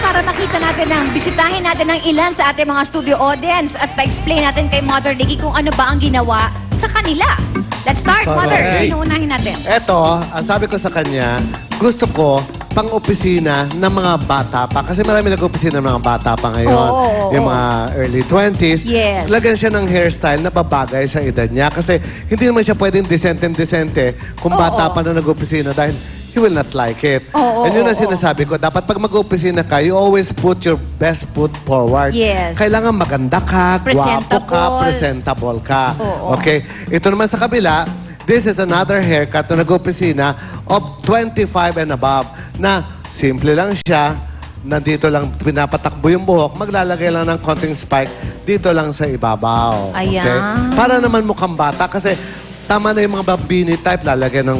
para makita natin bisitahin natin ng ilan sa ating mga studio audience at pa-explain natin kay Mother Ricky kung ano ba ang ginawa sa kanila. Let's start, Mother. Correct. Sino unahin natin? Eto, ang sabi ko sa kanya, gusto ko pang-opisina ng mga bata pa. Kasi marami nag-opisina ng mga bata pa ngayon. Oo. Yung mga early 20s. Yes. Lagyan siya ng hairstyle na babagay sa edad niya. Kasi hindi naman siya pwedeng decente kung bata pa na nag-opisina dahil he will not like it. And yun ang sinasabi ko. Dapat pag mag-opisina ka, you always put your best foot forward. Yes. Kailangan maganda ka, gwapo ka, presentable ka. Okay? Ito naman sa kabila, this is another haircut na nag-opisina of 25 and above na simple lang siya, nandito lang pinapatakbo yung buhok, maglalagay lang ng konting spike dito lang sa ibabaw. Okay? Ayan. Para naman mukhang bata kasi tama na yung mga babini type, lalagyan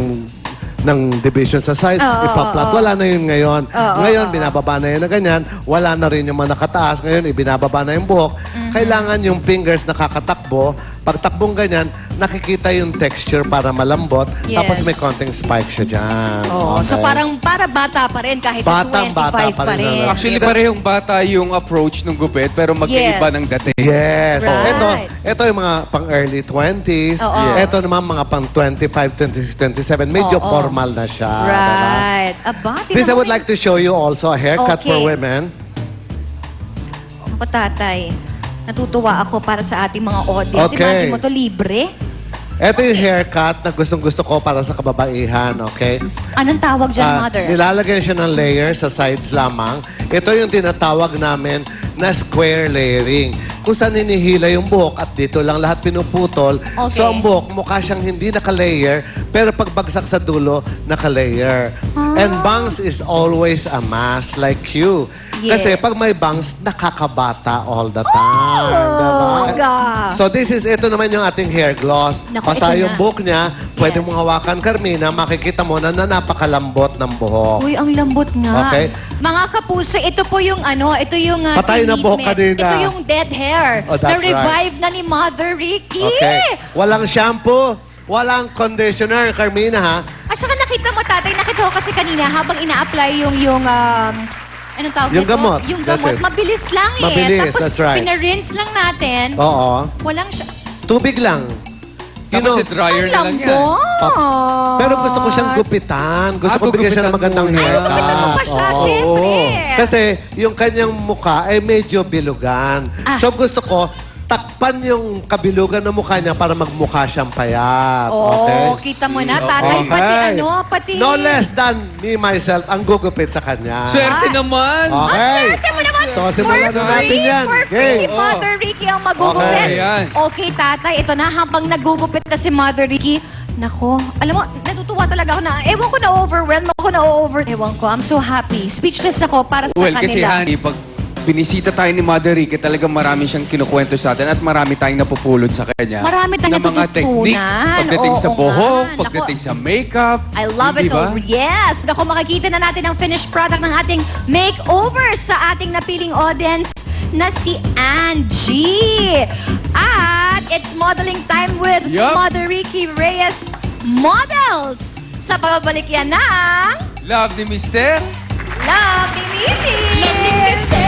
ng division sa side, ipaplat. Wala na yun ngayon. Ngayon, binababa na yun na ganyan. Wala na rin yung mga nakataas. Ngayon, ibinababa na yung buhok. Kailangan yung fingers nakakatakbo. Pag takbong ganyan, nakikita yung texture para malambot. Yes. Tapos may konting spike siya dyan. Oo. So parang para bata pa rin kahit na 25 Batang-bata pa rin. Actually, parehong bata yung approach ng gupit, pero magkaiba Yes. ng dating. Yes. Right. Ito yung mga pang early 20s. Oo. Ito naman mga pang 25, 26, 27. Medyo Oo. formal na siya. Right. Aba, This I would like to show you also a haircut Okay. for women. Ako, tatay. Natutuwa ako para sa ating mga audience. Okay. Imagine mo to libre. Ito yung haircut na gustong-gusto ko para sa kababaihan, okay? Anong tawag dyan, Mother? Nilalagyan siya ng layer sa sides lamang. Ito yung tinatawag namin na square layering. Kung saan hinihila yung buhok at dito lang lahat pinuputol. Okay. So ang buhok, mukha siyang hindi naka-layer, pero pagbagsak sa dulo, naka-layer. And bangs is always a must, like you. Yes. Kasi pag may bangs, nakakabata all the time. Oh, diba? God. So ito naman yung ating hair gloss. Naku, Basta ito yung na. buhok niya, pwede Yes. mong hawakan, Carmina, makikita mo na napakalambot ng buhok. Uy, ang lambot nga. Okay. Mga kapuso, ito po yung ito yung Patay na buhok treatment. kanina. Ito yung dead hair. Oh, that's Na-revive na ni Mother Ricky. Okay. Walang shampoo, walang conditioner, Carmina, ha? At saka nakita mo, tatay, nakita ko kasi kanina habang ina-apply yung anong tawag Yung nito? gamot. Yung That's gamot. it. Mabilis lang eh. Mabilis, Tapos that's right. pinarinse lang natin. Oo. Walang siya. Tubig lang. You Tapos know, dryer na lang yan. lambot. pero gusto ko siyang gupitan. Gusto ko bigyan siya ng magandang gugupitan mo. Ay, haircut. gugupitan mo pa siya, Oo. syempre. Kasi yung kanyang mukha ay medyo bilugan. So gusto ko, takpan yung kabilugan ng mukha niya para magmukha siyang payat. Oh, Okay? kita mo na, tatay. Pati pati... No less than me, myself, ang gugupit sa kanya. Swerte naman! Okay. Swerte mo naman. So, simulan na natin yan. For free, Okay. si Mother Ricky ang magugupit. Okay, yan. Okay, tatay. Ito na, habang nagugupit na si Mother Ricky, nako, alam mo, natutuwa talaga ako na, ewan ko na-overwhelm ako, ewan ko, I'm so happy. Speechless ako para sa Well, kasi kanila. honey, pag binisita tayo ni Mother Ricky, talagang marami siyang kinukwento sa atin at marami tayong napupulot sa kanya. Marami tayong ng mga technique, natututunan. pagdating sa Oo buhok, nga. pagdating sa makeup. I love it Di ba? all. Yes! Naku, makikita na natin ang finished product ng ating makeover sa ating napiling audience na si Angie. At it's modeling time with Yup. Mother Ricky Reyes Models. Sa pagbabalik yan ng Love ni Mister. Love ni Missy! Love ni Mister.